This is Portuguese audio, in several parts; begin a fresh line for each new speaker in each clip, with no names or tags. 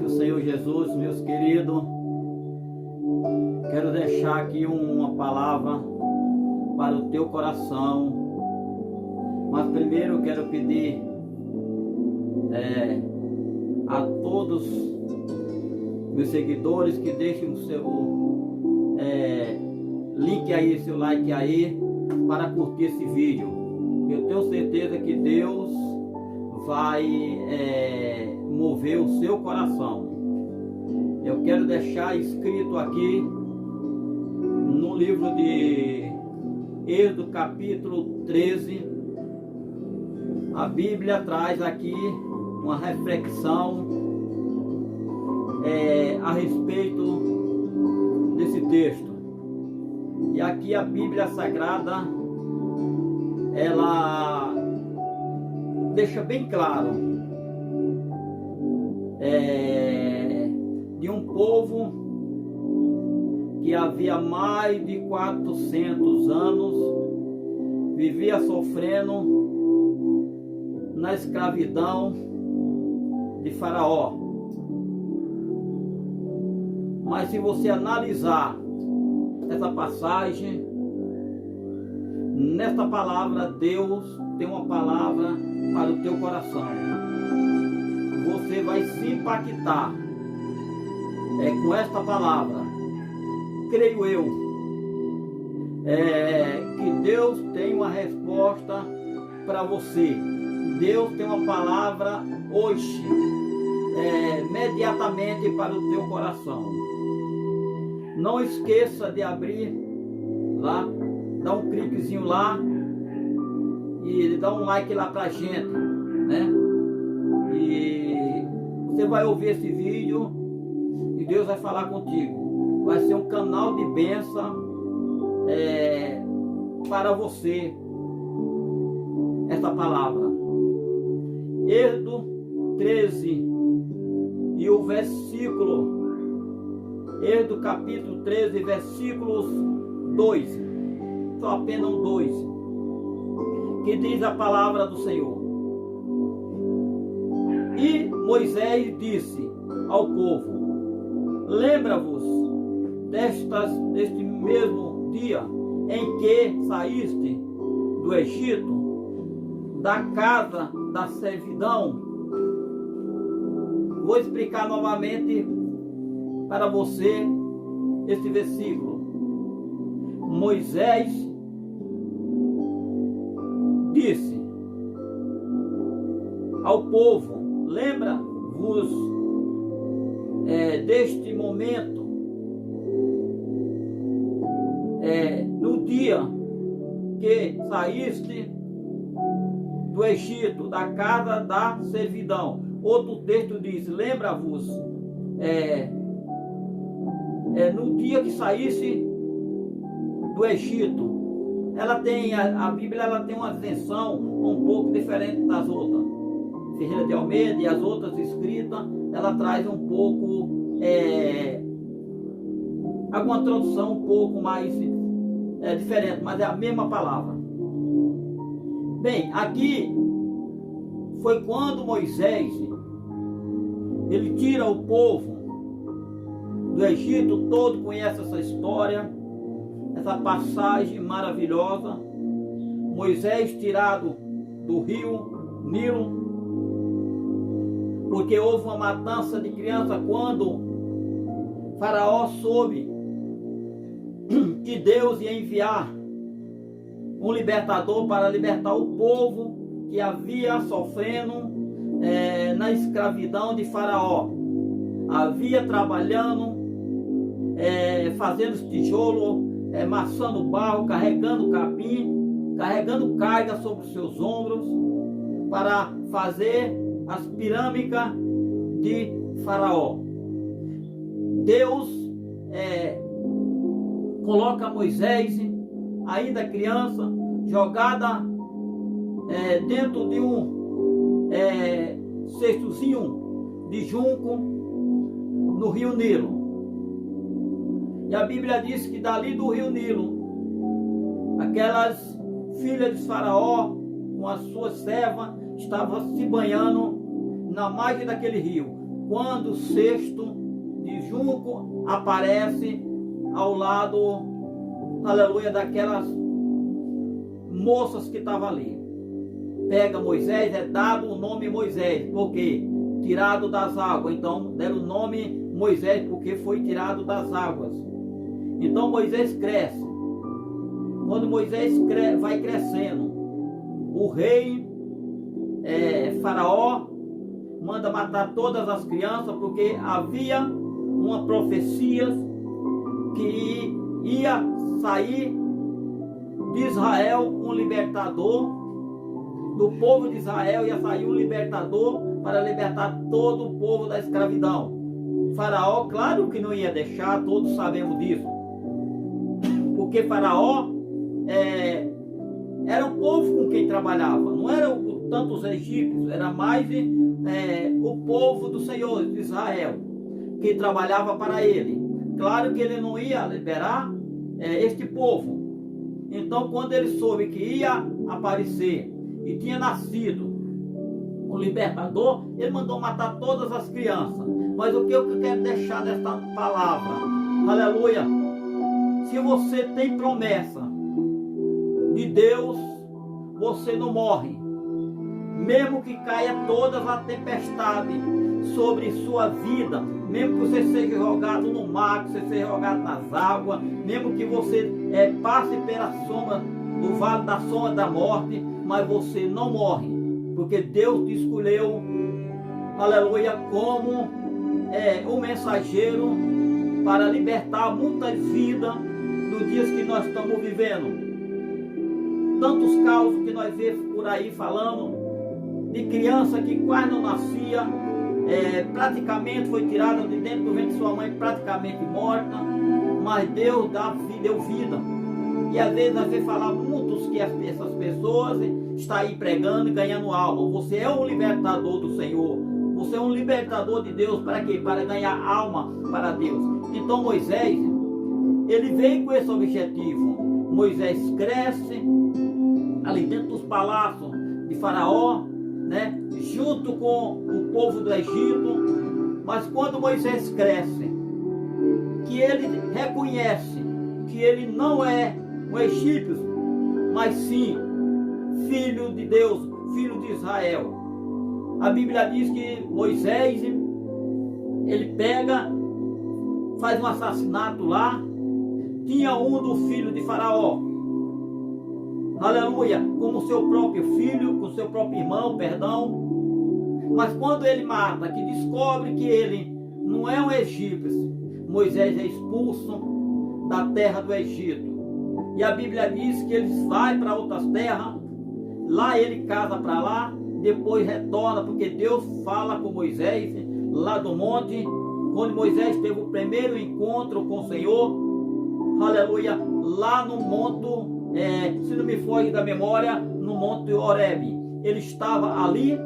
do Senhor Jesus, meus queridos, quero deixar aqui uma palavra para o teu coração, mas primeiro eu quero pedir a todos meus seguidores que deixem o seu link aí, seu like aí, para curtir esse vídeo. Eu tenho certeza que Deus vai mover o seu coração. Eu quero deixar escrito aqui no livro de Êxodo capítulo 13, a Bíblia traz aqui uma reflexão a respeito desse texto. E aqui a Bíblia Sagrada, ela deixa bem claro de um povo que havia mais de 400 anos vivia sofrendo na escravidão de Faraó. Mas se você analisar essa passagem, nesta palavra Deus tem uma palavra para o teu coração. Você vai se impactar com esta palavra. Creio eu que Deus tem uma resposta para você. Deus tem uma palavra hoje, imediatamente para o teu coração. Não esqueça de abrir lá, dá um cliquezinho lá e dá um like lá pra gente, né? E você vai ouvir esse vídeo e Deus vai falar contigo. Vai ser um canal de bênção para você, essa palavra. Êxodo 13 e o versículo, Êxodo capítulo 13, versículos 2, só apenas 2, que diz a palavra do Senhor. E Moisés disse ao povo: lembra-vos deste mesmo dia em que saíste do Egito, da casa da servidão. Vou explicar novamente para você este versículo. Moisés disse ao povo: lembra-vos deste momento, no dia que saíste do Egito, da casa da servidão. Outro texto diz: lembra-vos no dia que saísse do Egito. Ela tem, a Bíblia ela tem uma versão um pouco diferente das outras. Ferreira de Almeida e as outras escritas, ela traz um pouco, alguma tradução um pouco mais diferente, mas é a mesma palavra. Bem, aqui foi quando Moisés ele tira o povo do Egito. Todo conhece essa história, essa passagem maravilhosa. Moisés tirado do rio Nilo, porque houve uma matança de criança quando Faraó soube que Deus ia enviar um libertador para libertar o povo que havia sofrendo na escravidão de Faraó. Havia trabalhando, fazendo tijolo, amassando barro, carregando capim, carregando carga sobre os seus ombros para fazer as pirâmides de Faraó. Deus coloca Moisés, ainda criança, jogada dentro de um cestozinho de junco no rio Nilo. E a Bíblia diz que dali do rio Nilo, aquelas filhas de Faraó com as suas servas estavam se banhando na margem daquele rio. quando o cesto de junco aparece ao lado, aleluia, daquelas moças que estavam ali. Pega Moisés, é dado o nome Moisés, porque tirado das águas, então deram o nome Moisés, porque foi tirado das águas. Então Moisés cresce. Quando Moisés vai crescendo, o rei Faraó manda matar todas as crianças, porque havia uma profecia que ia sair de Israel um libertador, do povo de Israel ia sair um libertador para libertar todo o povo da escravidão. Faraó, claro que não ia deixar, todos sabemos disso, porque Faraó era o povo com quem trabalhava, não era tanto os egípcios, era mais o povo do Senhor de Israel que trabalhava para ele. Claro que ele não ia liberar este povo. Então, quando ele soube que ia aparecer e tinha nascido o libertador, ele mandou matar todas as crianças. Mas o que eu quero deixar nesta palavra, aleluia, se você tem promessa de Deus, você não morre. Mesmo que caia todas as tempestades sobre sua vida, mesmo que você seja jogado no mar, que você seja jogado nas águas, mesmo que você passe pela sombra do vale da sombra da morte, mas você não morre, porque Deus te escolheu, aleluia, como um mensageiro para libertar muitas vidas nos dias que nós estamos vivendo. Tantos causos que nós vemos por aí falando de criança que quase não nascia, praticamente foi tirada de dentro do ventre de sua mãe, praticamente morta, mas Deus deu vida. E às vezes nós vemos falar muitos que essas pessoas estão aí pregando e ganhando alma. Você é um libertador do Senhor, você é um libertador de Deus. Para quê? Para ganhar alma para Deus. Então Moisés, ele veio com esse objetivo. Moisés cresce ali dentro dos palácios de Faraó, né, junto com o povo do Egito. Mas quando Moisés cresce, que ele reconhece que ele não é um egípcio, mas sim filho de Deus, filho de Israel. A Bíblia diz que Moisés, ele faz um assassinato lá. Tinha um do filho de Faraó, aleluia, como seu próprio filho, com seu próprio irmão, perdão. Mas quando ele mata, que descobre que ele não é um egípcio, Moisés é expulso da terra do Egito. E a Bíblia diz que ele vai para outras terras, lá ele casa para lá, depois retorna, porque Deus fala com Moisés lá do monte, quando Moisés teve o primeiro encontro com o Senhor, aleluia, lá no monte, se não me foge da memória, no monte Horebe. Ele estava ali,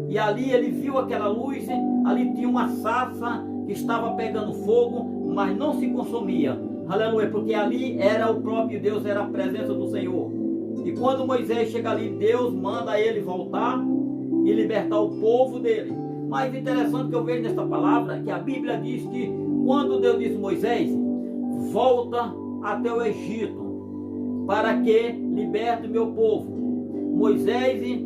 e ali ele viu aquela luz, ali tinha uma sarça que estava pegando fogo, mas não se consumia. Aleluia, porque ali era o próprio Deus, era a presença do Senhor. E quando Moisés chega ali, Deus manda ele voltar e libertar o povo dele. Mas interessante que eu vejo nesta palavra, que a Bíblia diz que quando Deus disse a Moisés, volta até o Egito, para que liberte o meu povo. Moisés,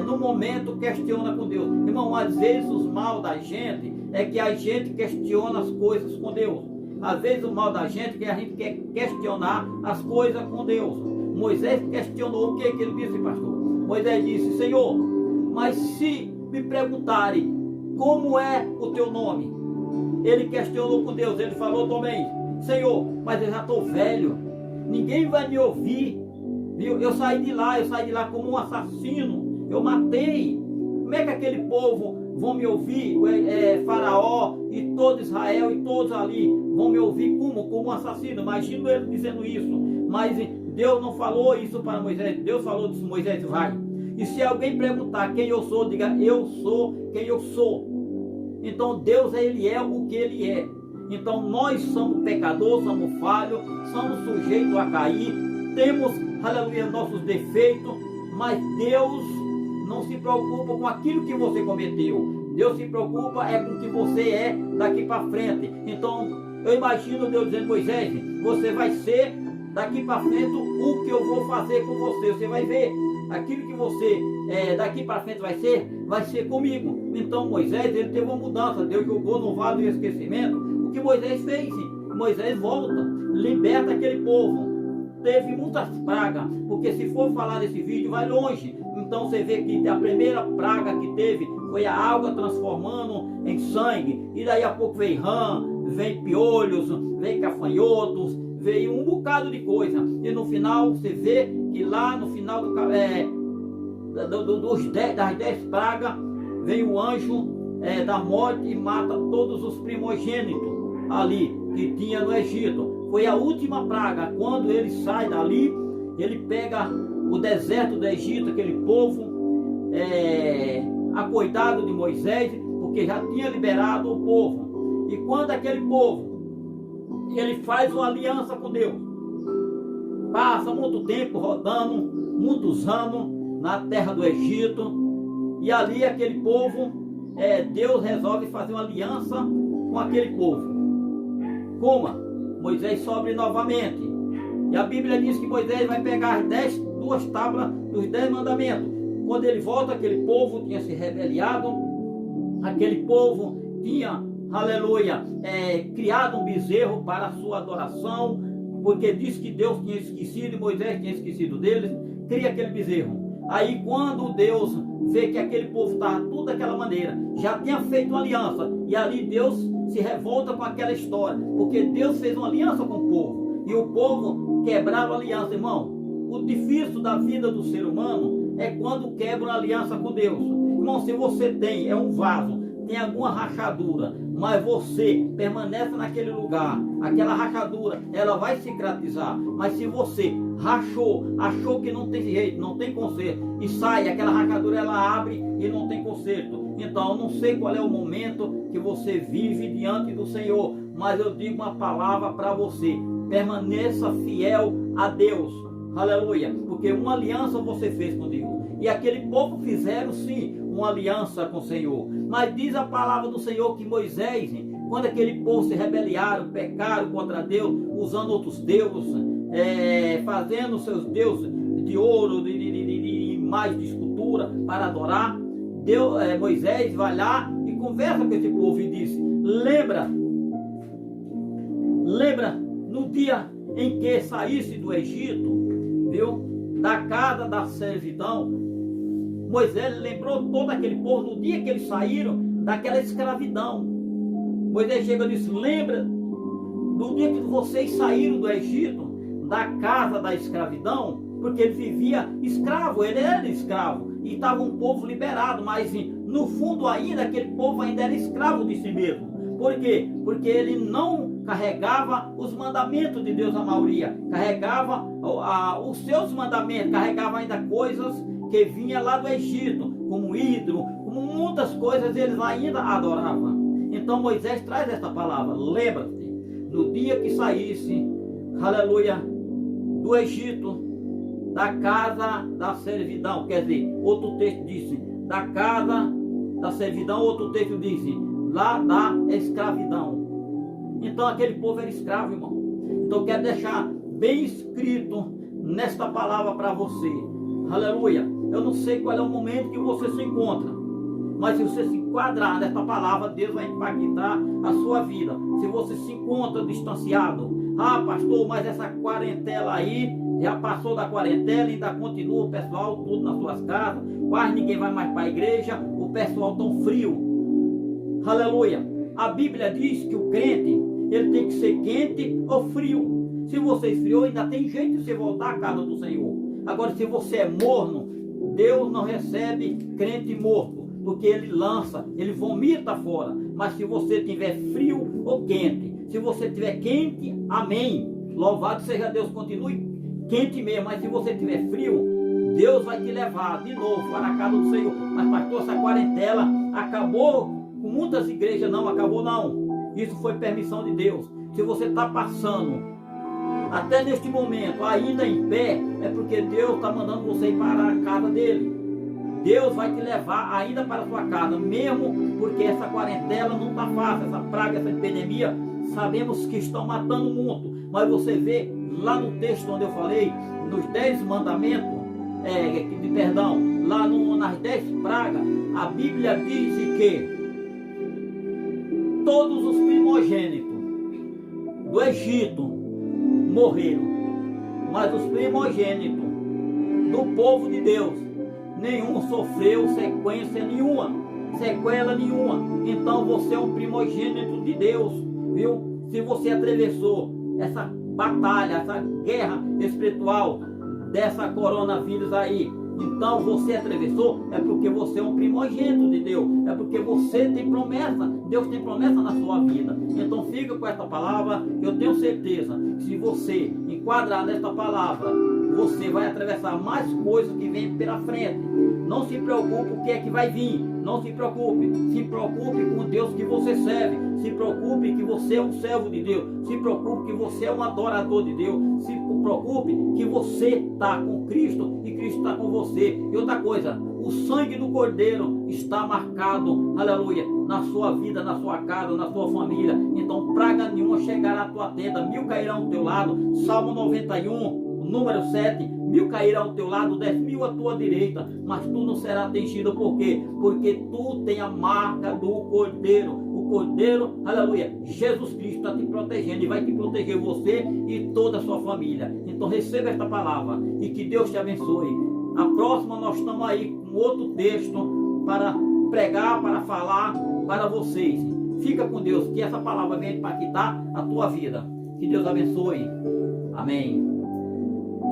no momento, questiona com Deus. Irmão, às vezes os mal da gente é que a gente questiona as coisas com Deus. Às vezes o mal da gente é que a gente quer questionar as coisas com Deus. Moisés questionou o que ele disse, pastor? Moisés disse, Senhor, mas se me perguntarem como é o teu nome? Ele questionou com Deus, ele falou também, Senhor, mas eu já estou velho, ninguém vai me ouvir. Eu saí de lá como um assassino, eu matei. Como é que aquele povo vão me ouvir? Faraó e todo Israel e todos ali vão me ouvir como um assassino. Imagina ele dizendo isso. Mas Deus não falou isso para Moisés. Deus falou disso, Moisés, vai. E se alguém perguntar quem eu sou, diga, eu sou quem eu sou. Então Deus, ele é o que ele é. Então nós somos pecadores, somos falhos, somos sujeitos a cair, temos, aleluia, nossos defeitos, mas Deus não se preocupa com aquilo que você cometeu. Deus se preocupa é com o que você é daqui para frente. Então, eu imagino Deus dizendo: Moisés, você vai ser daqui para frente o que eu vou fazer com você. Você vai ver aquilo que você daqui para frente vai ser comigo. Então Moisés, ele teve uma mudança. Deus jogou no vale do esquecimento. O que Moisés fez? Moisés volta, liberta aquele povo. Teve muitas pragas, porque se for falar desse vídeo vai longe. Então você vê que a primeira praga que teve foi a água transformando em sangue. E daí a pouco veio rã, veio piolhos, veio gafanhotos, veio um bocado de coisa. E no final você vê que lá no final das 10 pragas, veio o anjo da morte e mata todos os primogênitos ali que tinha no Egito. Foi a última praga. Quando ele sai dali, ele pega o deserto do Egito, aquele povo acoitado de Moisés, porque já tinha liberado o povo. E quando aquele povo, ele faz uma aliança com Deus, passa muito tempo rodando, muitos anos na terra do Egito, e ali aquele povo, Deus resolve fazer uma aliança com aquele povo. Como? Moisés sobe novamente, e a Bíblia diz que Moisés vai pegar as 2 tábuas dos 10 mandamentos. Quando ele volta, aquele povo tinha se rebeliado, aquele povo tinha, aleluia, criado um bezerro para a sua adoração, porque diz que Deus tinha esquecido e Moisés tinha esquecido deles, cria aquele bezerro. Aí quando Deus vê que aquele povo estava tudo daquela maneira, já tinha feito uma aliança, e ali Deus se revolta com aquela história, porque Deus fez uma aliança com o povo, e o povo quebrava a aliança. Irmão, o difícil da vida do ser humano é quando quebra uma aliança com Deus. Irmão, se você tem, um vaso, tem alguma rachadura, mas você permanece naquele lugar, aquela rachadura, ela vai cicatrizar. Mas se você achou que não tem jeito, não tem conserto, e sai, aquela rachadura ela abre e não tem conserto. Então eu não sei qual é o momento que você vive diante do Senhor, mas eu digo uma palavra para você: permaneça fiel a Deus, aleluia, porque uma aliança você fez com Deus, e aquele povo fizeram sim uma aliança com o Senhor. Mas diz a palavra do Senhor que Moisés, quando aquele povo se rebelaram, pecaram contra Deus, usando outros deuses, fazendo seus deuses de ouro, de imagem de escultura para adorar, Moisés vai lá e conversa com esse povo e diz: lembra no dia em que saísse do Egito, viu, da casa da servidão. Moisés lembrou todo aquele povo no dia que eles saíram daquela escravidão. Moisés chega e diz: lembra do dia que vocês saíram do Egito, da casa da escravidão, porque ele vivia escravo, ele era escravo, e estava um povo liberado, mas no fundo ainda aquele povo ainda era escravo de si mesmo. Por quê? Porque ele não carregava os mandamentos de Deus, a maioria carregava os seus mandamentos, carregava ainda coisas que vinha lá do Egito, como ídolo, como muitas coisas eles ainda adoravam. Então Moisés traz essa palavra: lembra-te, no dia que saísse, aleluia, do Egito, da casa da servidão. Quer dizer, outro texto diz da casa da servidão, outro texto diz lá da escravidão. Então aquele povo era escravo, irmão. Então eu quero deixar bem escrito nesta palavra para você, aleluia. Eu não sei qual é o momento que você se encontra, mas se você se enquadrar nesta palavra, Deus vai impactar a sua vida. Se você se encontra distanciado: ah, pastor, mas essa quarentena aí, já passou da quarentena, ainda continua o pessoal tudo nas suas casas, quase ninguém vai mais para a igreja, o pessoal tão frio. Aleluia. A Bíblia diz que o crente, ele tem que ser quente ou frio. Se você esfriou, ainda tem jeito de você voltar à casa do Senhor. Agora, se você é morno, Deus não recebe crente morto, porque ele lança, ele vomita fora. Mas se você tiver frio ou quente, se você tiver quente, amém, louvado seja Deus, continue quente mesmo. Mas se você tiver frio, Deus vai te levar de novo para a casa do Senhor. Mas pastor, essa quarentena acabou com muitas igrejas? Não, acabou não. Isso foi permissão de Deus. Se você está passando até neste momento ainda em pé, é porque Deus está mandando você ir para a casa dele. Deus vai te levar ainda para a sua casa, mesmo porque essa quarentena não está fácil, essa praga, essa epidemia, sabemos que estão matando muito, mas você vê lá no texto onde eu falei, nos 10 mandamentos, lá nas 10 pragas, a Bíblia diz que todos os primogênitos do Egito morreram, mas os primogênitos do povo de Deus, nenhum sofreu sequela nenhuma. Então você é um primogênito de Deus, viu? Se você atravessou essa batalha, essa guerra espiritual dessa coronavírus aí, então você atravessou, é porque você é um primogênito de Deus, é porque você tem promessa, Deus tem promessa na sua vida. Então fica com essa palavra, eu tenho certeza que se você enquadrar nessa palavra, você vai atravessar mais coisas que vêm pela frente. Não se preocupe com o que é que vai vir, não se preocupe com o Deus que você serve, se preocupe que você é um servo de Deus, se preocupe que você é um adorador de Deus, se preocupe que você está com Cristo e Cristo está com você. E outra coisa, o sangue do Cordeiro está marcado, aleluia, na sua vida, na sua casa, na sua família. Então praga nenhuma chegará à tua tenda, 1000 cairão ao teu lado. Salmo 91, número 7, 1000 cairão ao teu lado, 10.000 à tua direita, mas tu não serás atingido. Por quê? Porque tu tem a marca do Cordeiro. O Cordeiro, aleluia, Jesus Cristo está te protegendo e vai te proteger você e toda a sua família. Então receba esta palavra e que Deus te abençoe. A próxima nós estamos aí com outro texto para pregar, para falar para vocês. Fica com Deus, que essa palavra venha impactar a tua vida. Que Deus abençoe. Amém.